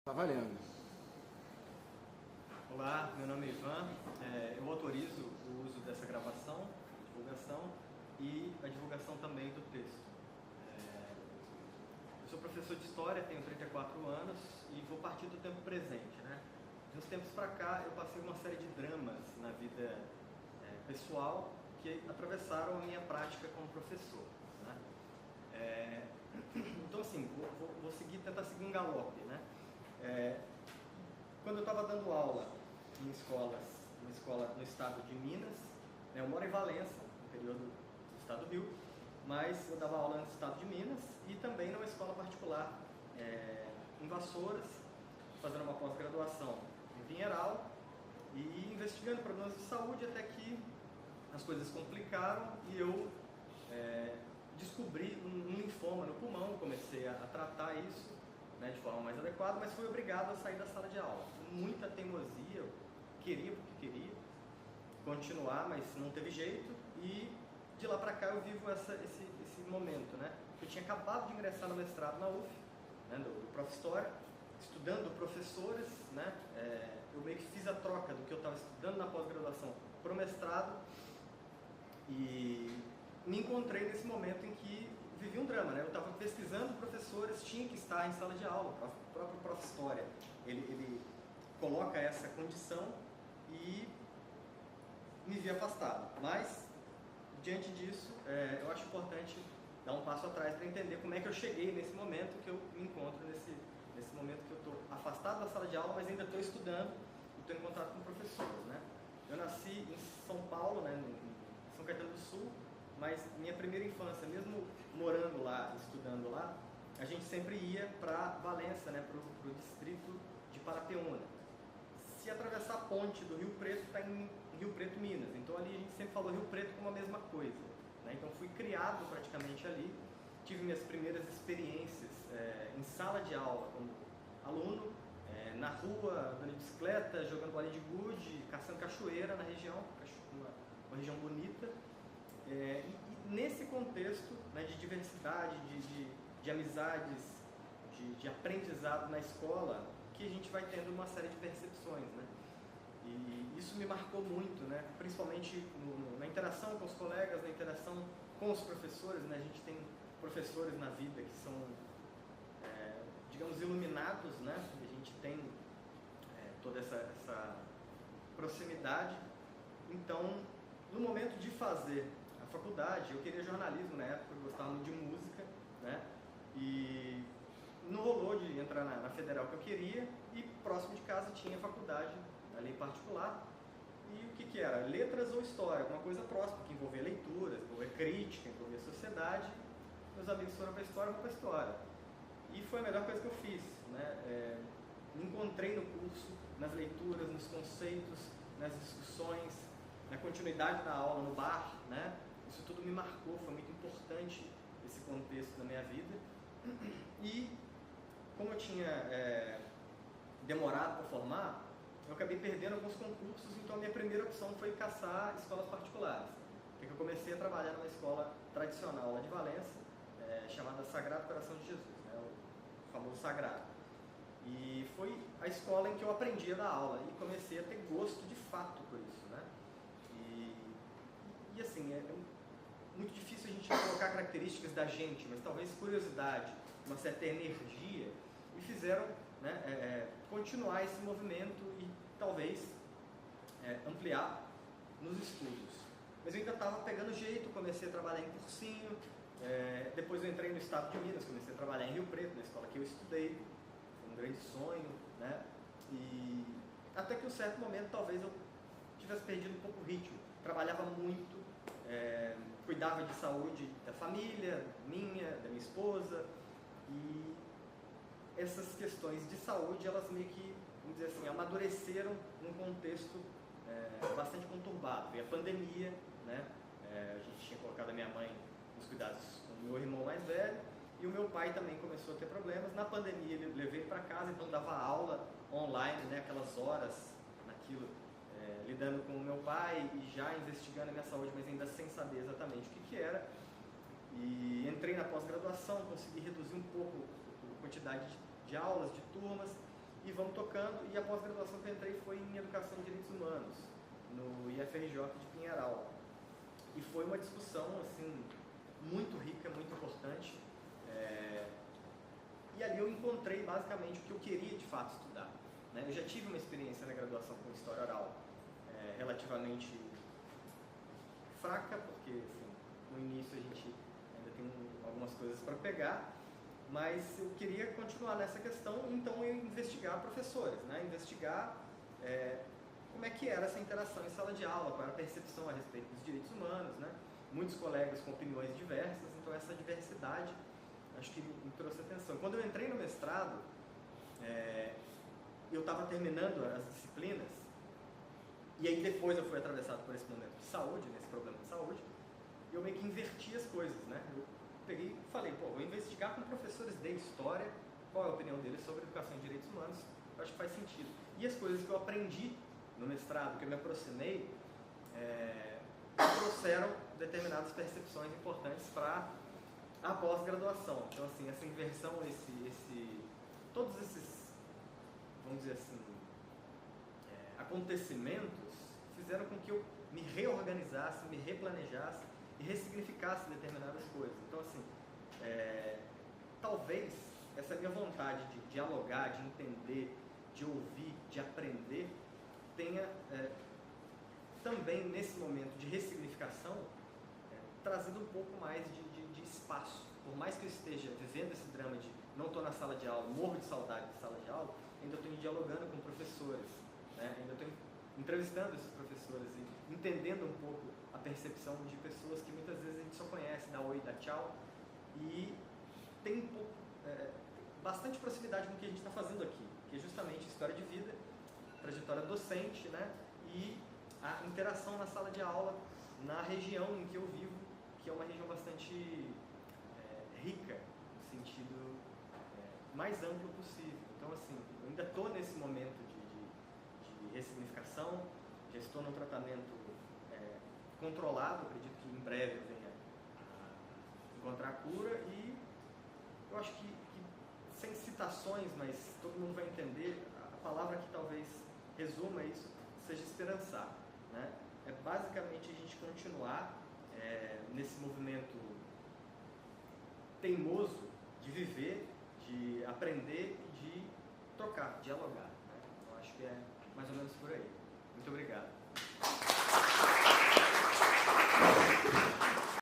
Tá valendo. Olá, meu nome é Ivan. Eu autorizo o uso dessa gravação, divulgação e a divulgação também do texto. Eu sou professor de História, tenho 34 anos e vou partir do tempo presente, né? De uns tempos para cá eu passei uma série de dramas na vida pessoal que atravessaram a minha prática como professor, né? Então assim, vou tentar seguir um galope, né? Quando eu estava dando aula em uma escola no estado de Minas, né, eu moro em Valença, interior do estado do Rio, mas eu dava aula no estado de Minas e também numa escola particular em Vassouras, fazendo uma pós-graduação em Vinheral e investigando problemas de saúde até que as coisas complicaram e eu descobri um linfoma no pulmão, comecei a tratar isso, né, de forma mais adequada, mas fui obrigado a sair da sala de aula. Muita teimosia, eu queria porque queria continuar, mas não teve jeito, e de lá para cá eu vivo esse momento, né? Eu tinha acabado de ingressar no mestrado na UF, né, do Prof. História, estudando professores, né? Eu meio que fiz a troca do que eu estava estudando na pós-graduação para o mestrado e me encontrei nesse momento em que vivi um drama, né? Eu estava pesquisando professores, tinha que estar em sala de aula, o próprio Prof. História, ele coloca essa condição e me vi afastado. Mas, diante disso, eu acho importante dar um passo atrás para entender como é que eu cheguei nesse momento que eu me encontro, nesse momento que eu estou afastado da sala de aula, mas ainda estou estudando e estou em contato com professores, né? Eu nasci em São Paulo, né, em São Caetano do Sul, mas minha primeira infância, mesmo morando lá, estudando lá, a gente sempre ia para Valença, né, para o distrito de Parapeúna. Se atravessar a ponte do Rio Preto, está em Rio Preto, Minas. Então ali a gente sempre falou Rio Preto como a mesma coisa, né? Então fui criado praticamente ali, tive minhas primeiras experiências em sala de aula como aluno, na rua, andando de bicicleta, jogando bolinha de gude, caçando cachoeira na região, uma região bonita. E nesse contexto, né, de diversidade, de amizades, de aprendizado na escola, que a gente vai tendo uma série de percepções, né? E isso me marcou muito, né? Principalmente na interação com os colegas, na interação com os professores, né? A gente tem professores na vida que são, digamos, iluminados, né? A gente tem toda essa proximidade. Então, no momento de fazer a faculdade, eu queria jornalismo na época, eu gostava muito de música, né? E não rolou de entrar na federal que eu queria, e próximo de casa tinha faculdade, ali particular. E o que era? Letras ou história, alguma coisa próxima, que envolvia leituras, envolvia crítica, envolvia sociedade. Meus amigos foram para a história, eu vou para a história. E foi a melhor coisa que eu fiz, né? Me encontrei no curso, nas leituras, nos conceitos, nas discussões, na continuidade da aula, no bar, né? Isso tudo me marcou, foi muito importante esse contexto na minha vida. E como eu tinha demorado para formar, eu acabei perdendo alguns concursos, então a minha primeira opção foi caçar escolas particulares. Porque eu comecei a trabalhar numa escola tradicional lá de Valença, chamada Sagrado Coração de Jesus, né? O famoso Sagrado. E foi a escola em que eu aprendi a dar aula e comecei a ter gosto de fato por isso, né? E assim, é muito difícil a gente colocar características da gente, mas talvez curiosidade, uma certa energia, me fizeram, né, continuar esse movimento e talvez ampliar nos estudos. Mas eu ainda estava pegando jeito, comecei a trabalhar em cursinho, depois eu entrei no estado de Minas, comecei a trabalhar em Rio Preto, na escola que eu estudei, foi um grande sonho, né? E até que em um certo momento talvez eu tivesse perdido um pouco o ritmo, trabalhava muito, cuidava de saúde da família, da minha esposa, e essas questões de saúde, elas meio que, vamos dizer assim, amadureceram num contexto bastante conturbado. Veio a pandemia, né? A gente tinha colocado a minha mãe nos cuidados do meu irmão mais velho, e o meu pai também começou a ter problemas. Na pandemia, ele levei ele para casa, então dava aula online, né? Aquelas horas naquilo, lidando com o meu pai e já investigando a minha saúde, mas ainda sem saber exatamente o que era. E entrei na pós-graduação, consegui reduzir um pouco a quantidade de aulas, de turmas, e vamos tocando. E a pós-graduação que eu entrei foi em Educação e Direitos Humanos, no IFRJ de Pinheiral. E foi uma discussão assim, muito rica, muito importante. E ali eu encontrei basicamente o que eu queria de fato estudar, né? Eu já tive uma experiência na graduação com História Oral relativamente fraca, porque assim, no início a gente ainda tem algumas coisas para pegar, mas eu queria continuar nessa questão, então eu investigar professores, né? Investigar como é que era essa interação em sala de aula, qual era a percepção a respeito dos direitos humanos, né? Muitos colegas com opiniões diversas, então essa diversidade acho que me trouxe atenção. Quando eu entrei no mestrado, eu estava terminando as disciplinas, e aí depois eu fui atravessado por esse momento de saúde, nesse problema de saúde, e eu meio que inverti as coisas, né? Eu peguei e falei, vou investigar com professores de história, qual é a opinião deles sobre educação e direitos humanos, eu acho que faz sentido. E as coisas que eu aprendi no mestrado, que eu me aproximei, trouxeram determinadas percepções importantes para a pós-graduação. Então, assim, essa inversão, todos esses, vamos dizer assim, acontecimentos fizeram com que eu me reorganizasse, me replanejasse e ressignificasse determinadas coisas. Então, assim, talvez essa minha vontade de dialogar, de entender, de ouvir, de aprender, tenha também, nesse momento de ressignificação, trazido um pouco mais de espaço. Por mais que eu esteja vivendo esse drama de não estou na sala de aula, morro de saudade de sala de aula, ainda estou dialogando com professores, né? Ainda estou entrevistando esses professores e entendendo um pouco a percepção de pessoas que muitas vezes a gente só conhece, dá oi, dá tchau, e tem um pouco, bastante proximidade com o que a gente está fazendo aqui, que é justamente história de vida, trajetória docente, né? E a interação na sala de aula, na região em que eu vivo, que é uma região bastante rica, no sentido mais amplo possível. Então, assim, eu ainda estou nesse momento de ressignificação, já estou num tratamento controlado, acredito que em breve eu venha a encontrar a cura, e eu acho que sem citações, mas todo mundo vai entender, a palavra que talvez resuma isso seja esperançar, né? É basicamente a gente continuar nesse movimento teimoso de viver, de aprender e de trocar, dialogar, né? Eu acho que é mais ou menos por aí. Muito obrigado.